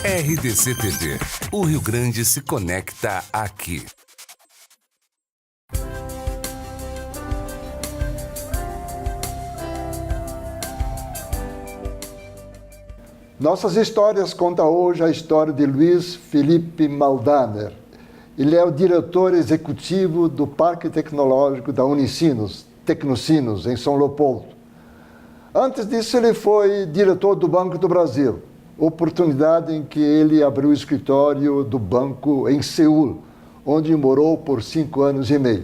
RDC TV. O Rio Grande se conecta aqui. Nossas histórias conta hoje a história de Luiz Felipe Maldaner. Ele é o diretor executivo do Parque Tecnológico da Unicinos, Tecnocinos, em São Leopoldo. Antes disso, ele foi diretor do Banco do Brasil, oportunidade em que ele abriu o escritório do banco em Seul, onde morou por 5 anos e meio.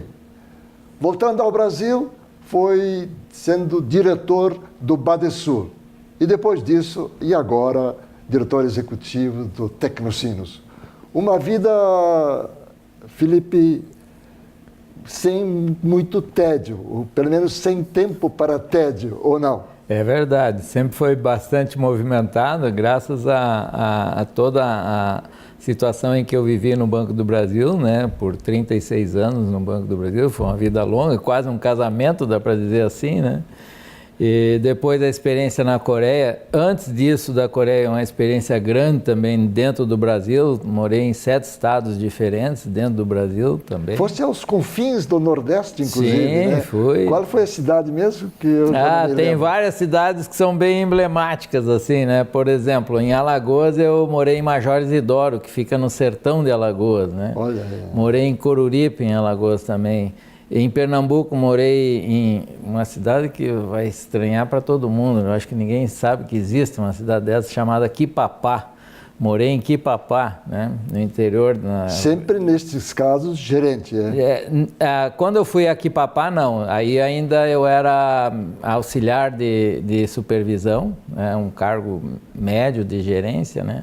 Voltando ao Brasil, foi sendo diretor do Badesul. E depois disso, e agora, diretor executivo do Tecnocinos. Uma vida, Felipe, sem muito tédio, ou pelo menos sem tempo para tédio, ou não? É verdade, sempre foi bastante movimentado, graças a toda a situação em que eu vivi no Banco do Brasil, né, por 36 anos no Banco do Brasil, foi uma vida longa, quase um casamento, dá para dizer assim, né? E depois da experiência na Coreia, antes disso da Coreia, uma experiência grande também dentro do Brasil, morei em 7 estados diferentes dentro do Brasil também. Fosse aos confins do Nordeste, inclusive, sim, né? Fui. Qual foi a cidade mesmo que eu já não me tem lembro? várias cidades que são bem emblemáticas, assim, né? Por exemplo, em Alagoas eu morei em Major Isidoro, que fica no sertão de Alagoas, né? Olha aí. Morei em Coruripe, em Alagoas também. Em Pernambuco, morei em uma cidade que vai estranhar para todo mundo. Eu acho que ninguém sabe que existe uma cidade dessa chamada Quipapá. Morei em Quipapá, né, no interior. Sempre nestes casos, gerente, quando eu fui a Quipapá, não. Aí ainda eu era auxiliar de supervisão, né, um cargo médio de gerência, né.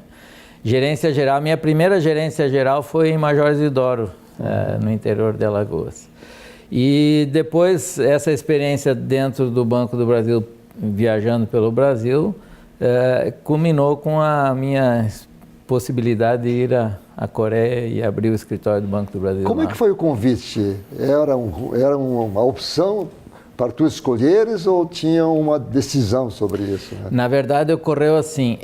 Gerência geral, minha primeira gerência geral foi em Major Isidoro, no interior de Alagoas. E depois, essa experiência dentro do Banco do Brasil, viajando pelo Brasil, culminou com a minha possibilidade de ir à Coreia e abrir o escritório do Banco do Brasil. Como é que foi o convite? Era uma opção para tu escolheres ou tinha uma decisão sobre isso? Né? Na verdade, ocorreu assim.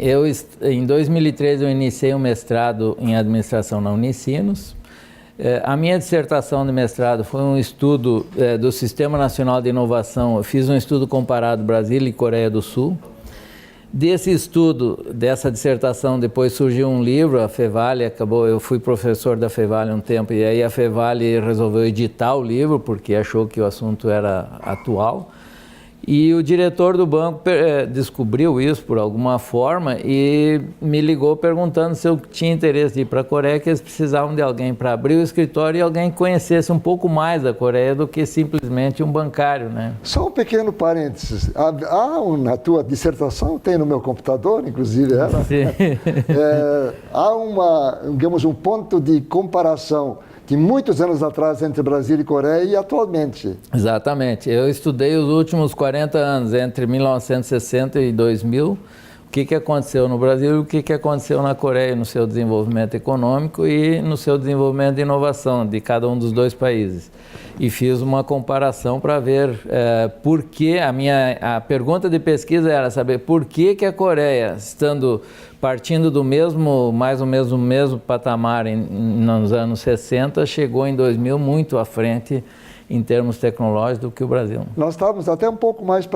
Em 2013, eu iniciei um mestrado em administração na Unicinos. A minha dissertação de mestrado foi um estudo do Sistema Nacional de Inovação. Eu fiz um estudo comparado Brasil e Coreia do Sul. Desse estudo, dessa dissertação, depois surgiu um livro, a Fevale eu fui professor da Fevale um tempo, e aí a Fevale resolveu editar o livro, porque achou que o assunto era atual. E o diretor do banco descobriu isso por alguma forma e me ligou perguntando se eu tinha interesse de ir para a Coreia, que eles precisavam de alguém para abrir o escritório e alguém que conhecesse um pouco mais da Coreia do que simplesmente um bancário, né? Só um pequeno parênteses. Na tua dissertação, tem no meu computador, inclusive, ela. Sim. Há digamos, um ponto de comparação de muitos anos atrás entre Brasil e Coreia e atualmente. Exatamente. Eu estudei os últimos 40 anos, entre 1960 e 2000, o que aconteceu no Brasil e o que aconteceu na Coreia no seu desenvolvimento econômico e no seu desenvolvimento de inovação de cada um dos dois países. E fiz uma comparação para ver por que a pergunta de pesquisa era saber por que a Coreia, partindo do mais ou menos do mesmo patamar nos anos 60, chegou em 2000 muito à frente em termos tecnológicos do que o Brasil. Nós estávamos até um pouco mais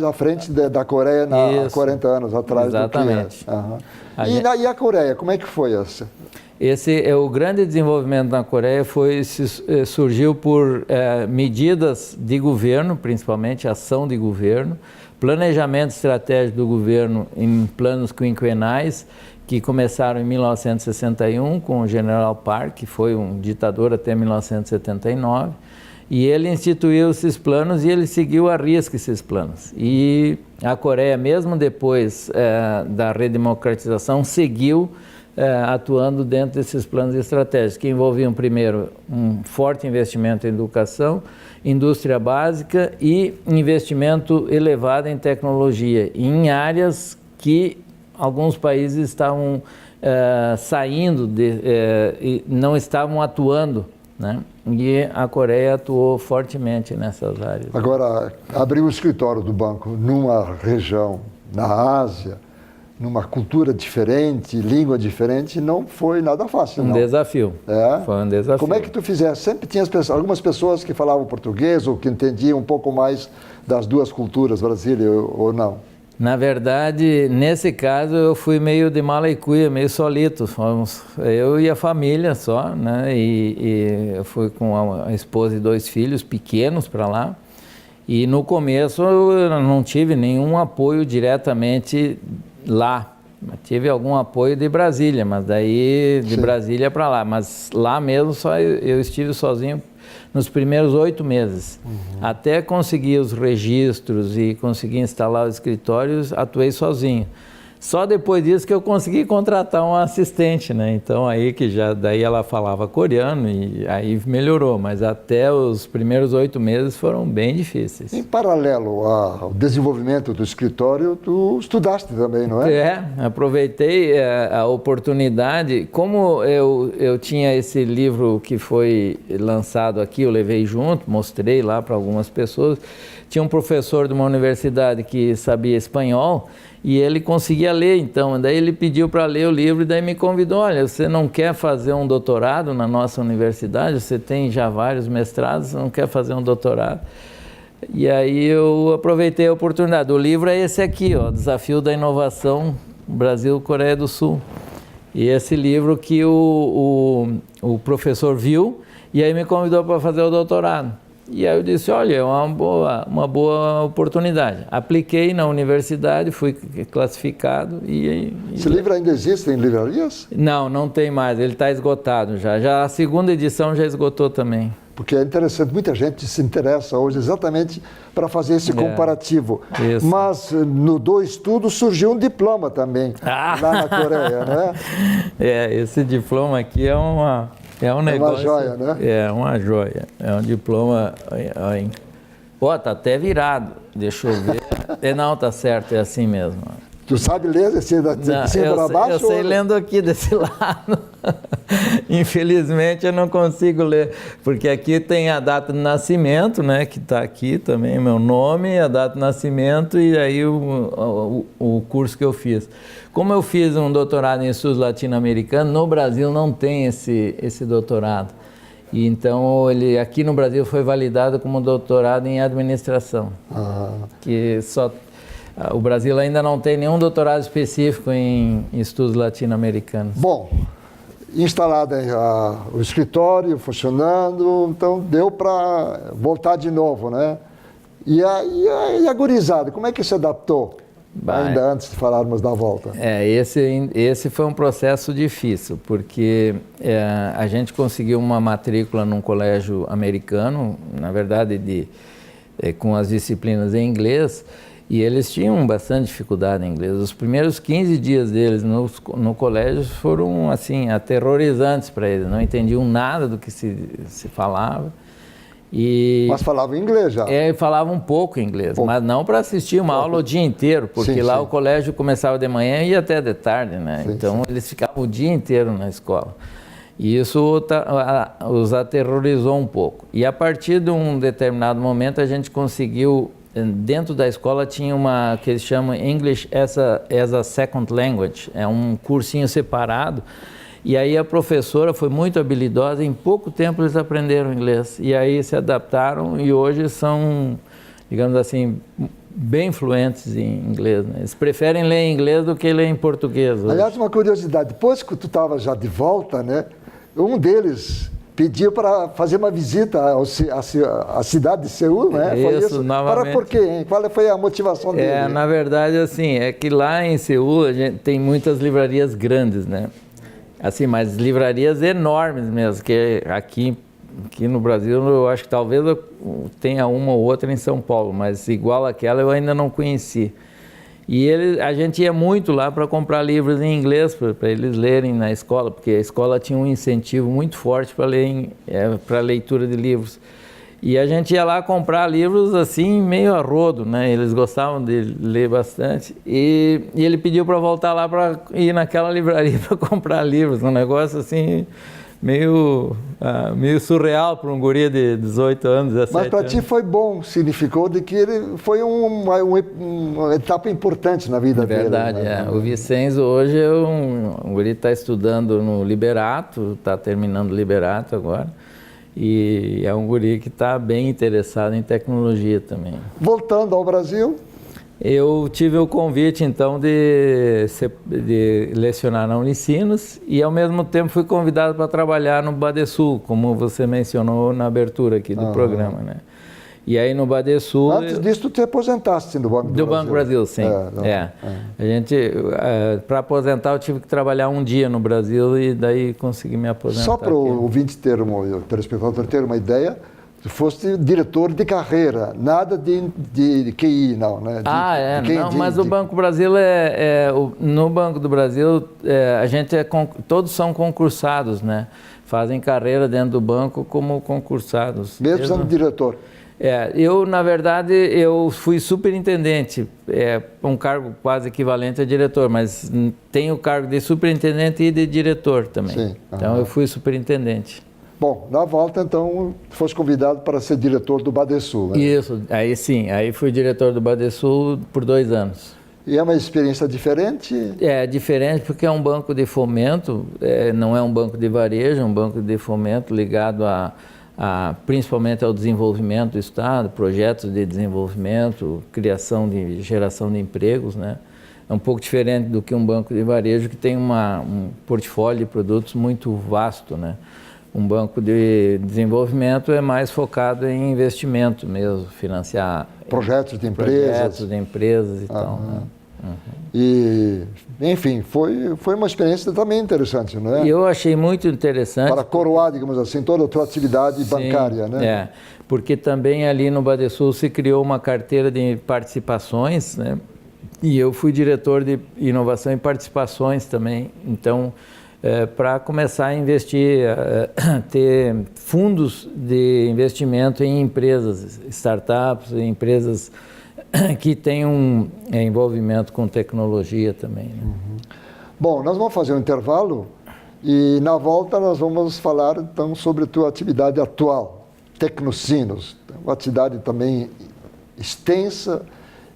à frente da Coreia há 40 anos atrás. Exatamente. E a Coreia, como é que foi essa? O grande desenvolvimento na Coreia surgiu por medidas de governo, principalmente ação de governo, planejamento estratégico do governo em planos quinquenais, que começaram em 1961 com o General Park, que foi um ditador até 1979, e ele instituiu esses planos e ele seguiu à risca esses planos. E a Coreia, mesmo depois da redemocratização, seguiu atuando dentro desses planos estratégicos, que envolviam primeiro um forte investimento em educação, indústria básica e investimento elevado em tecnologia, em áreas que alguns países estavam saindo e não estavam atuando, né? E a Coreia atuou fortemente nessas áreas. Agora, abrir o escritório do banco numa região, na Ásia, numa cultura diferente, língua diferente, não foi nada fácil, Um não. desafio. É? Foi um desafio. Como é que tu fizeste? Sempre tinha algumas pessoas que falavam português ou que entendiam um pouco mais das duas culturas, Brasília ou não? Na verdade, nesse caso, eu fui meio de mala e cuia, meio solito. Fomos eu e a família só, né? E eu fui com a esposa e 2 filhos pequenos para lá. E no começo eu não tive nenhum apoio diretamente lá. Tive algum apoio de Brasília, mas daí de Brasília para lá. Mas lá mesmo só eu estive sozinho nos primeiros 8 meses. Até conseguir os registros e conseguir instalar os escritórios, atuei sozinho. Só depois disso que eu consegui contratar um assistente, né? Então aí que já, daí ela falava coreano e aí melhorou, mas até os primeiros 8 meses foram bem difíceis. Em paralelo ao desenvolvimento do escritório, tu estudaste também, não é? É, aproveitei a oportunidade. Como eu tinha esse livro que foi lançado aqui, eu levei junto, mostrei lá para algumas pessoas. Tinha um professor de uma universidade que sabia espanhol e ele conseguia ler, então. Daí ele pediu para ler o livro e daí me convidou, olha, você não quer fazer um doutorado na nossa universidade? Você tem já vários mestrados, você não quer fazer um doutorado? E aí eu aproveitei a oportunidade. O livro é esse aqui, ó, Desafio da Inovação, Brasil, Coreia do Sul. E esse livro que o professor viu e aí me convidou para fazer o doutorado. E aí eu disse, olha, é uma boa oportunidade. Apliquei na universidade, fui classificado e... Esse livro ainda existe em livrarias? Não, não tem mais, ele está esgotado já. Já a segunda edição já esgotou também. Porque é interessante, muita gente se interessa hoje exatamente para fazer esse comparativo. Isso. Mas do estudo surgiu um diploma também, lá na Coreia, né? Esse diploma aqui é um negócio... uma joia, né? É uma joia. É um diploma... Ó, tá até virado. Deixa eu ver. Não, tá certo, é assim mesmo. Tu sabe ler de cima para baixo? Eu sei lendo aqui desse lado. Infelizmente eu não consigo ler, porque aqui tem a data de nascimento, né, que está aqui também, meu nome, a data de nascimento e aí o curso que eu fiz. Como eu fiz um doutorado em estudos latino-americanos, no Brasil não tem esse doutorado. E então ele aqui no Brasil foi validado como doutorado em administração. Que só o Brasil ainda não tem nenhum doutorado específico em estudos latino-americanos. Bom, instalado o escritório, funcionando, então deu para voltar de novo, né? E a gurizada, como é que se adaptou? Ainda antes de falarmos da volta. Esse foi um processo difícil, porque a gente conseguiu uma matrícula num colégio americano, na verdade com as disciplinas em inglês, e eles tinham bastante dificuldade em inglês. Os primeiros 15 dias deles no colégio foram assim, aterrorizantes para eles, não entendiam nada do que se falava. Mas falavam inglês já? Falavam um pouco inglês, mas não para assistir uma aula o dia inteiro, porque lá o colégio começava de manhã e ia até de tarde, né? Então eles ficavam o dia inteiro na escola. E isso os aterrorizou um pouco. E a partir de um determinado momento a gente conseguiu, dentro da escola tinha uma que eles chamam English as a Second Language, é um cursinho separado. E aí a professora foi muito habilidosa, em pouco tempo eles aprenderam inglês. E aí se adaptaram e hoje são, digamos assim, bem fluentes em inglês, né? Eles preferem ler em inglês do que ler em português hoje. Aliás, uma curiosidade, depois que tu estava já de volta, né, um deles pediu para fazer uma visita à cidade de Seul, né? Isso, foi isso? novamente. Para por quê, hein? Qual foi a motivação dele? Na verdade, assim, é que lá em Seul a gente tem muitas livrarias grandes, né? Assim, mas livrarias enormes mesmo, que aqui no Brasil eu acho que talvez eu tenha uma ou outra em São Paulo, mas igual àquela eu ainda não conheci. E a gente ia muito lá para comprar livros em inglês, para eles lerem na escola, porque a escola tinha um incentivo muito forte para leitura de livros. E a gente ia lá comprar livros assim, meio a rodo, né? Eles gostavam de ler bastante. E ele pediu para voltar lá para ir naquela livraria para comprar livros, um negócio assim meio surreal para um guri de 18 anos, 17 Mas para anos. ti foi bom, significou de que ele foi uma etapa importante na vida dele. Verdade, né? O Vicenzo hoje é um guri que está estudando no Liberato, está terminando o Liberato agora, e é um guri que está bem interessado em tecnologia também. Voltando ao Brasil, Eu tive o convite, então, de lecionar na Unicinos e, ao mesmo tempo, fui convidado para trabalhar no Badesul, como você mencionou na abertura aqui do programa, né? E aí, no Badesul... Antes disso, tu te aposentaste do Banco do Brasil. Do Banco Brasil, sim. A gente, para aposentar, eu tive que trabalhar um dia no Brasil e daí consegui me aposentar. Só para o ouvinte ter o telespectador ter uma ideia, tu foste diretor de carreira, nada de QI, não, né? Mas o Banco Brasil no Banco do Brasil, a gente todos são concursados, né? Fazem carreira dentro do banco como concursados. Mesmo sendo diretor? Eu, na verdade, eu fui superintendente, um cargo quase equivalente a diretor, mas tenho o cargo de superintendente e de diretor também. Sim. Então, eu fui superintendente. Bom, na volta, então, foste convidado para ser diretor do Badesul, né? Isso, aí fui diretor do Badesul por 2 anos. E é uma experiência diferente? É diferente porque é um banco de fomento, não é um banco de varejo, é um banco de fomento ligado principalmente ao desenvolvimento do Estado, projetos de desenvolvimento, geração de empregos, né? É um pouco diferente do que um banco de varejo que tem um portfólio de produtos muito vasto, né? Um banco de desenvolvimento é mais focado em investimento mesmo, financiar projetos de empresas e tal. Né? E, enfim, foi uma experiência também interessante, não é? E eu achei muito interessante. Para coroar, digamos assim, toda a tua atividade bancária, né? Porque também ali no Badesul se criou uma carteira de participações, né? E eu fui diretor de inovação e participações também. Então, para começar a investir, ter fundos de investimento em empresas, startups, empresas que tenham envolvimento com tecnologia também. Né? Bom, nós vamos fazer um intervalo e na volta nós vamos falar então sobre a tua atividade atual, Tecnocinos, uma atividade também extensa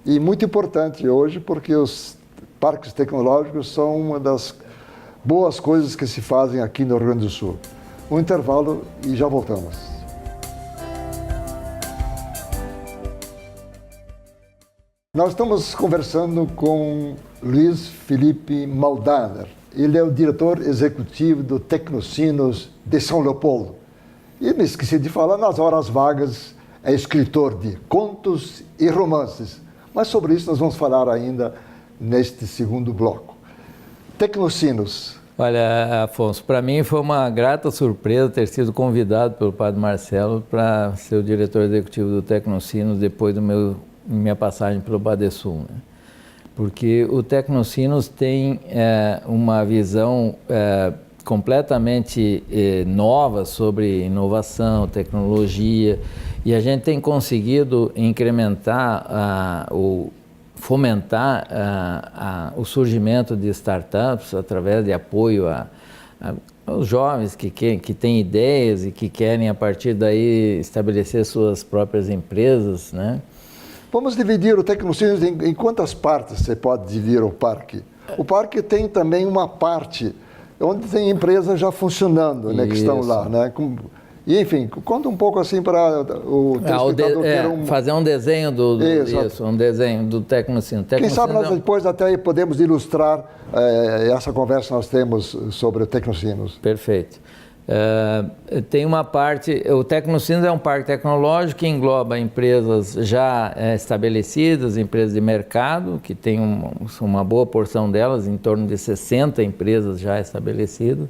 e muito importante hoje porque os parques tecnológicos são uma das boas coisas que se fazem aqui no Rio Grande do Sul. Um intervalo e já voltamos. Nós estamos conversando com Luiz Felipe Maldaner. Ele é o diretor executivo do Tecnocinos de São Leopoldo. E me esqueci de falar, nas horas vagas é escritor de contos e romances. Mas sobre isso nós vamos falar ainda neste segundo bloco. Tecnocinos. Olha, Afonso, para mim foi uma grata surpresa ter sido convidado pelo Padre Marcelo para ser o diretor executivo do Tecnocinos depois da minha passagem pelo Badesul, né? Porque o Tecnocinos tem uma visão completamente nova sobre inovação, tecnologia, e a gente tem conseguido incrementar fomentar o surgimento de startups através de apoio aos jovens que têm ideias e que querem, a partir daí, estabelecer suas próprias empresas, né? Vamos dividir o Tecnocinos em quantas partes você pode dividir o parque? O parque tem também uma parte onde tem empresas já funcionando, né, que estão lá, né? E, enfim, conta um pouco assim para o telespectador ter fazer um desenho um desenho do Tecnocinos. Quem sabe nós depois até podemos ilustrar essa conversa que nós temos sobre o Tecnocinos. Perfeito. Tem uma parte, o Tecnocinos é um parque tecnológico que engloba empresas já estabelecidas, empresas de mercado, que tem uma boa porção delas, em torno de 60 empresas já estabelecidas,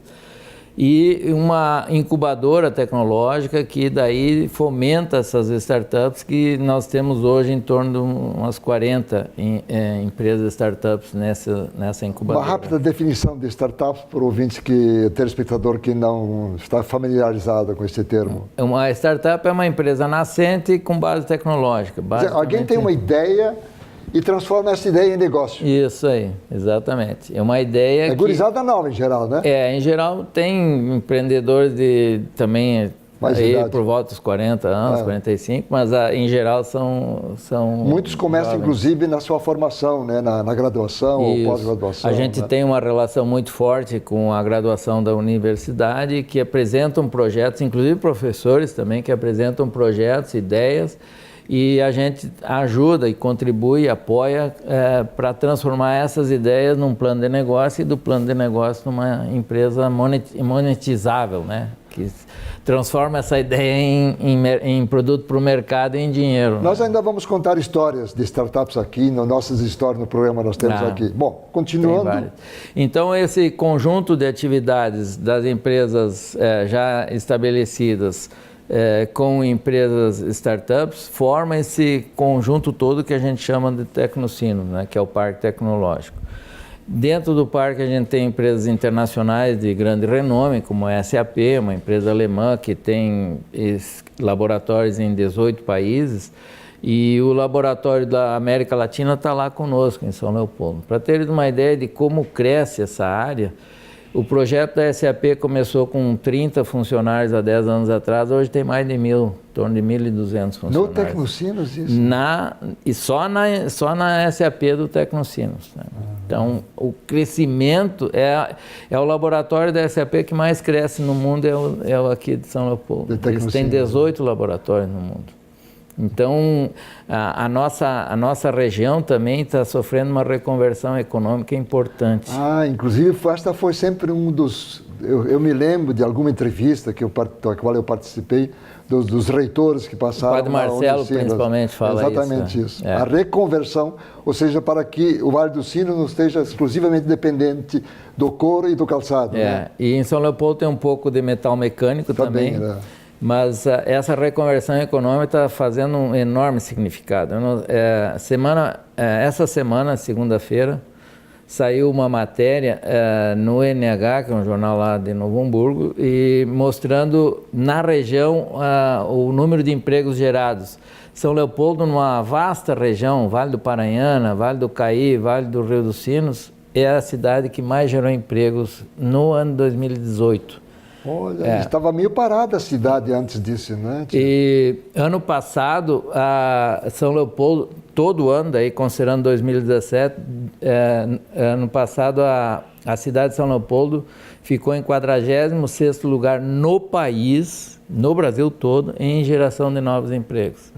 e uma incubadora tecnológica que daí fomenta essas startups, que nós temos hoje em torno de umas 40 empresas startups nessa incubadora. Uma rápida definição de startups para o ouvinte, telespectador que não está familiarizado com esse termo. Uma startup é uma empresa nascente com base tecnológica. Alguém tem uma ideia e transforma essa ideia em negócio. Isso aí, exatamente. É uma ideia É gurizada nova em geral, né? Em geral tem empreendedores também aí por volta dos 40 anos, 45, mas em geral são muitos começam jovens. inclusive na sua formação, né? na graduação ou pós-graduação. A gente tem uma relação muito forte com a graduação da universidade, que apresentam projetos, inclusive professores também, que apresentam projetos, ideias, e a gente ajuda e contribui, apoia para transformar essas ideias num plano de negócio e do plano de negócio numa empresa monetizável, né? Que transforma essa ideia em produto para o mercado e em dinheiro. Nós ainda vamos contar histórias de startups aqui, nossas histórias no programa nós temos aqui. Bom, continuando. Então, esse conjunto de atividades das empresas já estabelecidas com empresas startups forma esse conjunto todo que a gente chama de Tecnocinos, né, que é o Parque Tecnológico. Dentro do parque a gente tem empresas internacionais de grande renome, como a SAP, uma empresa alemã que tem laboratórios em 18 países, e o laboratório da América Latina está lá conosco, em São Leopoldo. Para terem uma ideia de como cresce essa área, o projeto da SAP começou com 30 funcionários há 10 anos atrás, hoje tem mais de 1.000, em torno de 1.200 funcionários. No Tecnocinos isso? E só na SAP do Tecnocinos. Né? Então, o crescimento é o laboratório da SAP que mais cresce no mundo, é o aqui de São Leopoldo. Eles têm 18 laboratórios no mundo. Então, a nossa região também está sofrendo uma reconversão econômica importante. Inclusive, esta foi sempre um dos... Eu me lembro de alguma entrevista da qual eu participei, dos reitores que passaram... O Padre Marcelo, principalmente, fala exatamente isso. A reconversão, ou seja, para que o Vale do Sino não esteja exclusivamente dependente do couro e do calçado. Né? E em São Leopoldo tem um pouco de metal mecânico também. Mas essa reconversão econômica está fazendo um enorme significado. Essa semana, segunda-feira, saiu uma matéria no NH, que é um jornal lá de Novo Hamburgo, e mostrando na região o número de empregos gerados. São Leopoldo, numa vasta região, Vale do Paranhana, Vale do Caí, Vale do Rio dos Sinos, é a cidade que mais gerou empregos no ano 2018. Olha, estava meio parada a cidade antes disso, né? E ano passado, São Leopoldo, todo ano, daí considerando 2017, ano passado a cidade de São Leopoldo ficou em 46º lugar no país, no Brasil todo, em geração de novos empregos.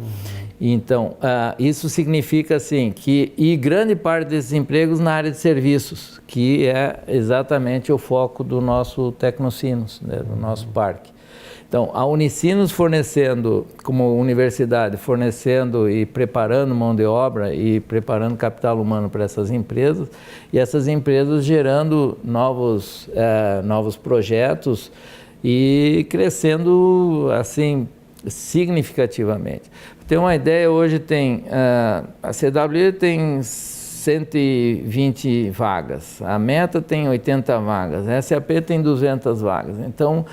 Então, isso significa assim, e grande parte desses empregos na área de serviços, que é exatamente o foco do nosso Tecnocinos, né, do nosso parque. Então, a Unicinos fornecendo, como universidade, fornecendo e preparando mão de obra e preparando capital humano para essas empresas, e essas empresas gerando novos projetos e crescendo, assim, significativamente. Para ter uma ideia, hoje tem, a CW tem 120 vagas, a Meta tem 80 vagas, a SAP tem 200 vagas. Então,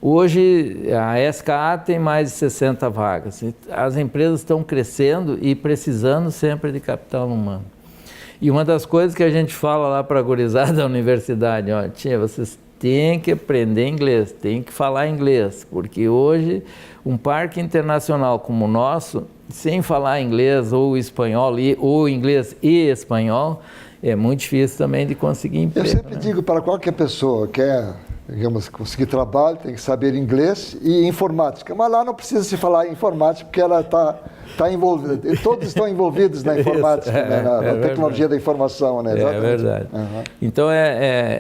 hoje a SKA tem mais de 60 vagas. As empresas estão crescendo e precisando sempre de capital humano. E uma das coisas que a gente fala lá para a gurizada da universidade, tia, vocês têm que aprender inglês, têm que falar inglês, porque hoje um parque internacional como o nosso, sem falar inglês ou espanhol, ou inglês e espanhol, é muito difícil também de conseguir emprego. Eu sempre digo para qualquer pessoa que quer, digamos, conseguir trabalho, tem que saber inglês e informática. Mas lá não precisa se falar informática, porque ela está envolvida. Todos estão envolvidos na informática, né? na tecnologia da informação. Né? É verdade. Então,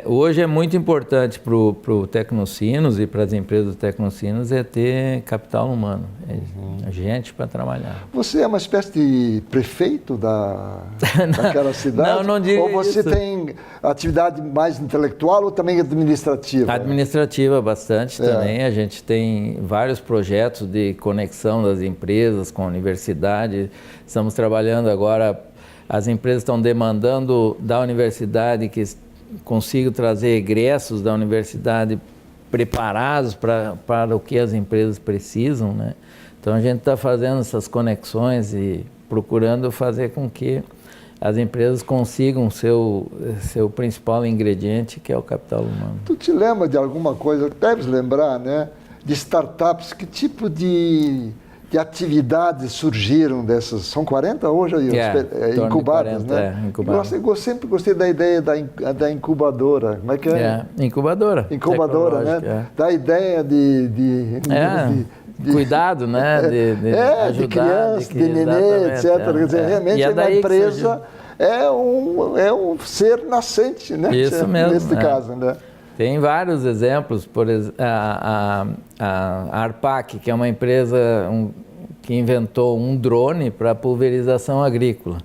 hoje é muito importante para o Tecnocinos e para as empresas do Tecnocinos ter capital humano, gente para trabalhar. Você é uma espécie de prefeito daquela cidade? Não diria ou você isso. Tem atividade mais intelectual ou também administrativa? Administrativa bastante também. A gente tem vários projetos de conexão das empresas com a universidade. Estamos trabalhando agora, as empresas estão demandando da universidade que consigam trazer egressos da universidade preparados para o que as empresas precisam, né? Então a gente está fazendo essas conexões e procurando fazer com que as empresas consigam seu principal ingrediente, que é o capital humano. Tu te lembra de alguma coisa, deves lembrar, né? De startups, que tipo de atividades surgiram dessas? São 40 hoje aí, incubadas, 40, né? Incubadas. Eu sempre gostei da ideia da incubadora. Como é que é? Incubadora. Incubadora, né? Da ideia de cuidado, né? De ajudar, de criança, de nenê, etc. Quer dizer, realmente é uma empresa, é um ser nascente, né? Isso mesmo. Nesse caso, né? Tem vários exemplos, por exemplo, a Arpac, que é uma empresa que inventou um drone para pulverização agrícola.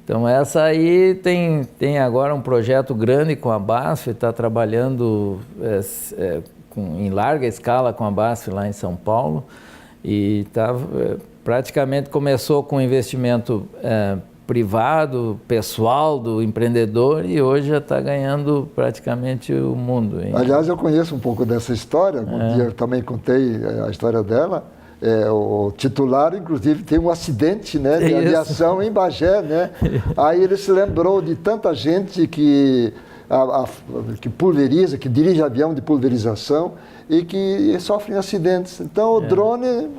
Então essa aí tem agora um projeto grande com a BASF, está trabalhando em larga escala com a BASF lá em São Paulo, e praticamente começou com investimento privado, pessoal do empreendedor, e hoje já está ganhando praticamente o mundo. Hein? Aliás, eu conheço um pouco dessa história, um dia eu também contei a história dela. O titular, inclusive, tem um acidente, né, de aviação em Bagé, né? Aí ele se lembrou de tanta gente que pulveriza, que dirige avião de pulverização e que sofrem acidentes. Então, o drone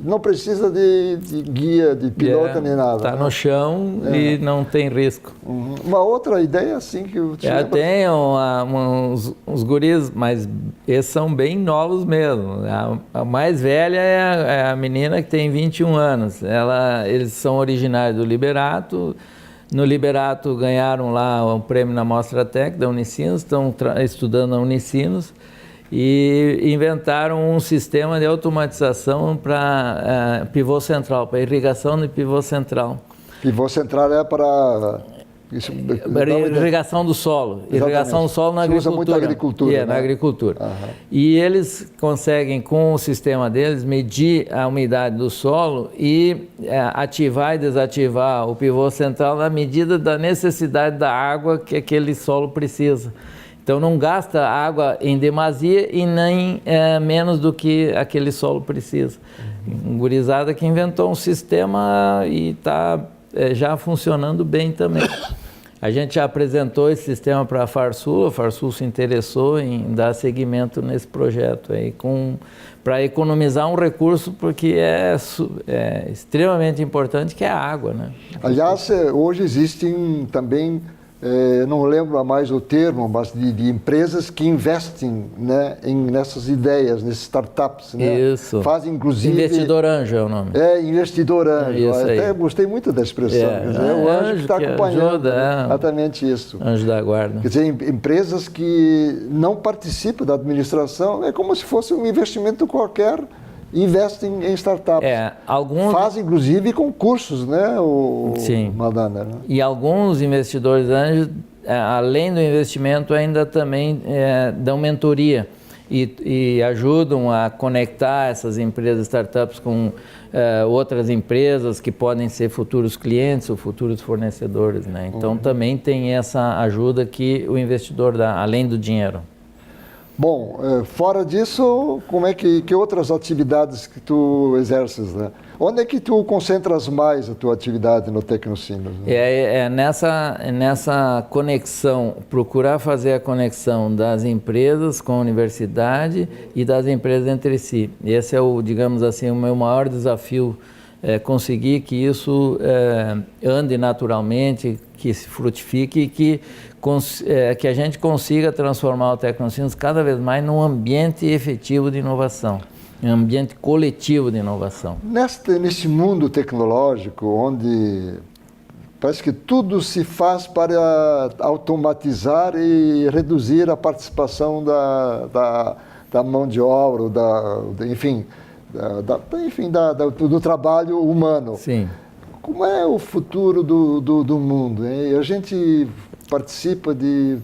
não precisa de guia, de piloto nem nada. Está no chão e não tem risco. Uma outra ideia, assim, que eu tinha... Tem uns guris, mas esses são bem novos mesmo. A mais velha é a menina que tem 21 anos. Eles são originários do Liberato. No Liberato ganharam lá um prêmio na Mostra Tech da Unicinos, estão estudando na Unicinos, e inventaram um sistema de automatização para pivô central, para irrigação de pivô central. Pivô central é para... irrigação do solo. Exatamente. Irrigação do solo na agricultura. Usa muito agricultura. Na agricultura. E eles conseguem, com o sistema deles, medir a umidade do solo e ativar e desativar o pivô central na medida da necessidade da água que aquele solo precisa. Então não gasta água em demasia e nem menos do que aquele solo precisa. Um gurizada que inventou um sistema e está já funcionando bem também. A gente já apresentou esse sistema para a Farsul se interessou em dar seguimento nesse projeto aí, para economizar um recurso, porque é extremamente importante, que é a água, né? Aliás, hoje existem também, não lembro mais o termo, mas de empresas que investem, né, nessas ideias, nesses startups. Né? Isso. Fazem, inclusive... Investidor anjo é o nome. Investidor anjo. Isso aí. Até gostei muito da expressão. O anjo que está acompanhando. Ajuda, exatamente isso. Anjo da guarda. Quer dizer, empresas que não participam da administração, é como se fosse um investimento qualquer, investem em startups. Fazem, inclusive, concursos, né, Sim. Maldana, né? E alguns investidores anjos, além do investimento, ainda também dão mentoria e ajudam a conectar essas empresas, startups, com outras empresas que podem ser futuros clientes ou futuros fornecedores, né? Então, também tem essa ajuda que o investidor dá, além do dinheiro. Bom, fora disso, como é que outras atividades que tu exerces, né? Onde é que tu concentras mais a tua atividade no Tecnocinos? Né? Nessa conexão, procurar fazer a conexão das empresas com a universidade e das empresas entre si. Esse é digamos assim, o meu maior desafio, conseguir que isso ande naturalmente, que se frutifique e que a gente consiga transformar o Tecnocinos cada vez mais num ambiente efetivo de inovação, um ambiente coletivo de inovação. Neste mundo tecnológico, onde parece que tudo se faz para automatizar e reduzir a participação da mão de obra, do trabalho humano. Sim. Como é o futuro do mundo, hein? A gente participa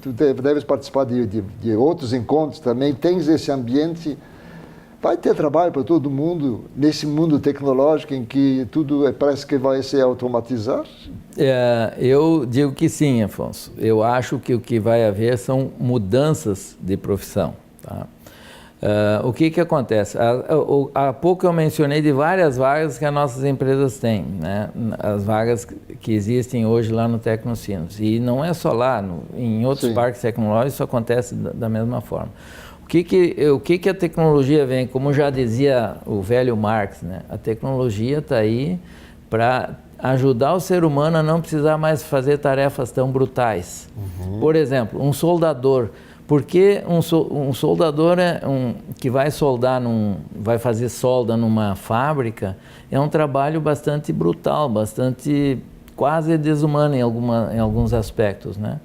tu deves participar de outros encontros também, tens esse ambiente, vai ter trabalho para todo mundo, nesse mundo tecnológico em que tudo parece que vai se automatizar? Eu digo que sim, Afonso. Eu acho que o que vai haver são mudanças de profissão. Tá? O que acontece? Há pouco eu mencionei de várias vagas que as nossas empresas têm, né? As vagas que existem hoje lá no Tecnocinos. E não é só lá, em outros parques tecnológicos isso acontece da mesma forma. O que a tecnologia vem? Como já dizia o velho Marx, né? A tecnologia está aí para ajudar o ser humano a não precisar mais fazer tarefas tão brutais. Por exemplo, um soldador. Porque um soldador que vai soldar, vai fazer solda numa fábrica, é um trabalho bastante brutal, bastante quase desumano em alguns aspectos, né?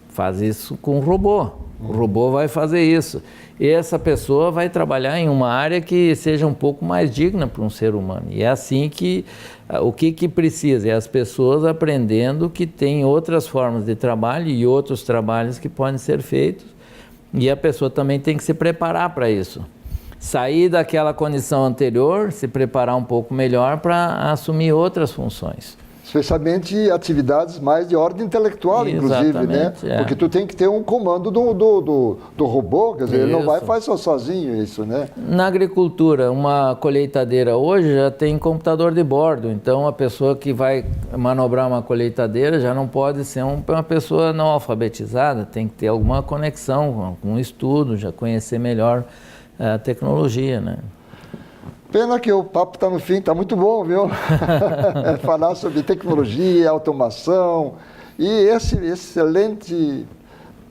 Faz isso com o robô. O robô vai fazer isso. E essa pessoa vai trabalhar em uma área que seja um pouco mais digna para um ser humano. E é assim que o que precisa? É as pessoas aprendendo que tem outras formas de trabalho e outros trabalhos que podem ser feitos. E a pessoa também tem que se preparar para isso. Sair daquela condição anterior, se preparar um pouco melhor para assumir outras funções. Especialmente atividades mais de ordem intelectual, inclusive, né? Porque tu tem que ter um comando do robô, quer dizer, ele não vai fazer sozinho isso, né? Na agricultura, uma colheitadeira hoje já tem computador de bordo, então a pessoa que vai manobrar uma colheitadeira já não pode ser uma pessoa não alfabetizada, tem que ter alguma conexão com estudo, já conhecer melhor a tecnologia, né? Pena que o papo está no fim, está muito bom, viu? Falar sobre tecnologia, automação e esse excelente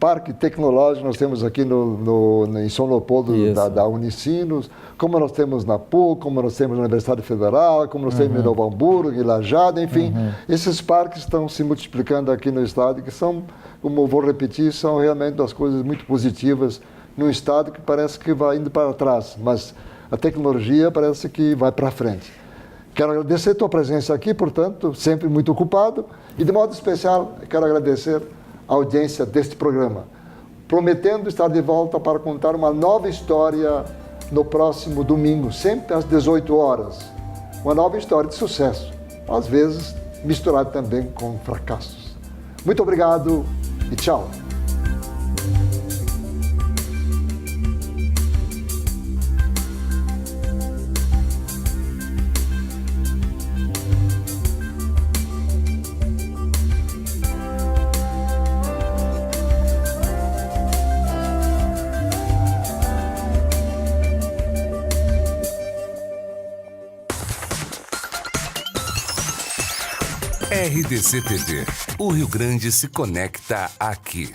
parque tecnológico nós temos aqui em São Leopoldo da Unicinos, como nós temos na PUC, como nós temos na Universidade Federal, como nós temos em Novo Hamburgo, em Lajado, enfim. Esses parques estão se multiplicando aqui no estado, que são, como eu vou repetir, são realmente das coisas muito positivas num estado que parece que vai indo para trás, mas a tecnologia parece que vai para frente. Quero agradecer a tua presença aqui, portanto, sempre muito ocupado. E de modo especial, quero agradecer a audiência deste programa, prometendo estar de volta para contar uma nova história no próximo domingo, sempre às 18 horas. Uma nova história de sucesso, às vezes misturada também com fracassos. Muito obrigado e tchau. RDC TV. O Rio Grande se conecta aqui.